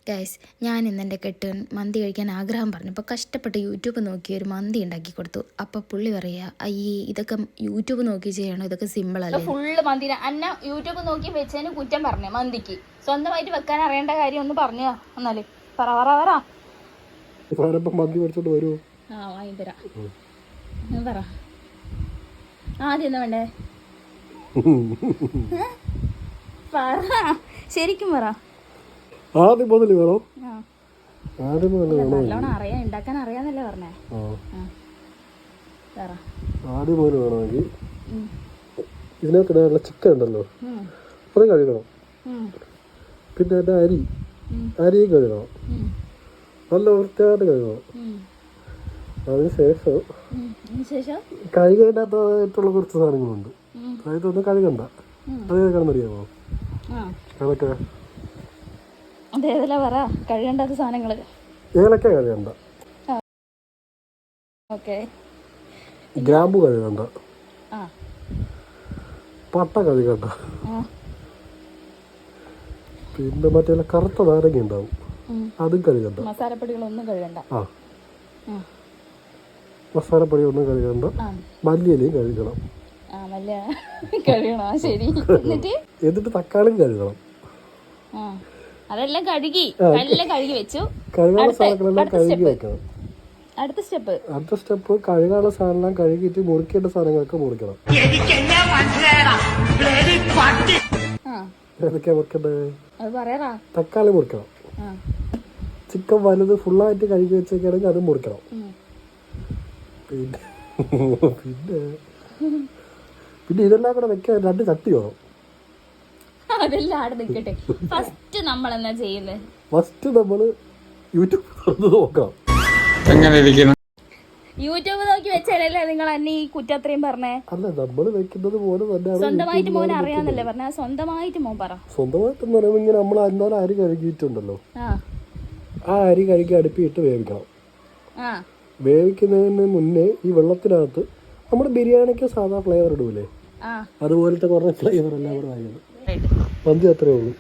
Guys, ഞാൻ ഇന്ന് എൻ്റെ കെട്ടുൻ മന്തി കഴിക്കാൻ ആഗ്രഹം പറഞ്ഞപ്പോൾ കഷ്ടപ്പെട്ട് യൂട്യൂബ് നോക്കി ഒരു മന്തി ഉണ്ടാക്കി കൊടുത്തു. അപ്പോൾ പുള്ളി പറയുക, അയ്യേ ഇതൊക്കെ യൂട്യൂബ് നോക്കി ചെയ്യണോ, ഇതൊക്കെ സിമ്പിൾ അല്ലേ. ഫുള്ള് മന്തി അന്ന യൂട്യൂബ് നോക്കി വെച്ചതിന് കുറ്റം പറഞ്ഞു. മന്തിക്ക് സ്വന്തമായിട്ട് വെക്കാൻ അറിയേണ്ട കാര്യം ഒന്ന് പറഞ്ഞു എന്നാല് പറ പറ പറ. മന്തി മേടിച്ചോണ്ട് വരുമോ? ആ വാങ്ങി തരാം. പറ ആദ്യം എന്താ വേണ്ടേ? പറ, ശരിക്കും പറ. ആദ്യം മുതൽ വേണോ? ആദ്യം മുതൽ നല്ലോണം അറിയാം, ഉണ്ടാക്കാൻ അറിയാന്നല്ലേ പറഞ്ഞേ. ആദ്യം മുതൽ വേണമെങ്കിൽ ഇതിനകത്തിടാനുള്ള ചിക്കൻ ഉണ്ടല്ലോ, അത് കഴുകണം. പിന്നെ എൻ്റെ അരിയും കഴുകണം, നല്ല വൃത്തിയായിട്ട് കഴുകണം. അതിനുശേഷം കഴുകേണ്ടായിട്ടുള്ള കുറച്ച് സാധനങ്ങളുണ്ട്. അതായത് ഒന്നും കഴുകണ്ട. അത് കഴുകാമെന്നറിയാമോ? അതൊക്കെ അതേതല്ല പറ. കഴുകണ്ടാത്ത സാധനങ്ങള് ഏലക്ക കഴുകണ്ട, ഗ്രാമ്പു കഴുകണ്ട, പട്ട കഴുകണ്ട, പിന്നെ മറ്റേ കറുത്ത നാരങ്ങ ഉണ്ടാവും, അതും കഴുകണ്ട. മസാലപ്പൊടികളൊന്നും കഴുകണ്ട. മസാലപ്പൊടി ഒന്നും കഴുകണ്ട. മല്ലിയിലയും കഴുകണം. എന്നിട്ട് തക്കാളിയും കഴുകണം. അതെല്ലാം കഴുകി വെച്ചു. കഴുകാനുള്ള സാധനങ്ങളെല്ലാം കഴുകി വെക്കണം. അടുത്ത സ്റ്റെപ്പ് കഴുകാനുള്ള സാധനം കഴുകിയിട്ട് മുറിക്കേണ്ട സാധനങ്ങളൊക്കെ മുറിക്കണം. ഏതൊക്കെയാ മുറിക്കേണ്ടത്? തക്കാളി മുറിക്കണം. ചിക്കൻ വലുത് ഫുള്ളായിട്ട് കഴുകി വെച്ചേക്കാണെങ്കിൽ അത് മുറിക്കണം. പിന്നെ ഇതെല്ലാം കൂടെ വെക്കാൻ 2 ചട്ടി വേണം. അതെല്ലാം അവിടെ നിൽക്കട്ടെ. ഫസ്റ്റ് നമ്മൾ എന്താ ചെയ്യുന്നത്? ഫസ്റ്റ് നമ്മള് യൂട്യൂബ് തുറന്ന് നോക്കണം. യൂട്യൂബ് നോക്കി വെച്ചാലല്ലേ നിങ്ങൾ എന്നെ ഈ കുറ്റത്രയും പറഞ്ഞേ? അല്ല, നമ്മള് വെക്കുന്നത് പോലെ തന്നെ. സ്വന്തമായിട്ട് മോൻ അറിയാന്നല്ലേ പറഞ്ഞ? സ്വന്തമായിട്ട് മോൻ പറ. സ്വന്തമായിട്ട് പറയുമ്പോൾ നമ്മൾ അന്നേരം അരി കഴുകിയിട്ടുണ്ടല്ലോ, ആ അരി കഴുകി അടുപ്പിട്ട് വേവിക്കണം. വേവിക്കുന്നതിന് മുന്നേ ഈ വെള്ളത്തിനകത്ത് നമ്മുടെ ബിരിയാണിക്ക് സാധാ ഫ്ലേവർ ഇടൂലേ, അതുപോലത്തെ കുറേ ഫ്ലേവർ എല്ലാം കൂടെ ആയിരുന്നു. മന്തി അത്രേ ഉള്ളൂ.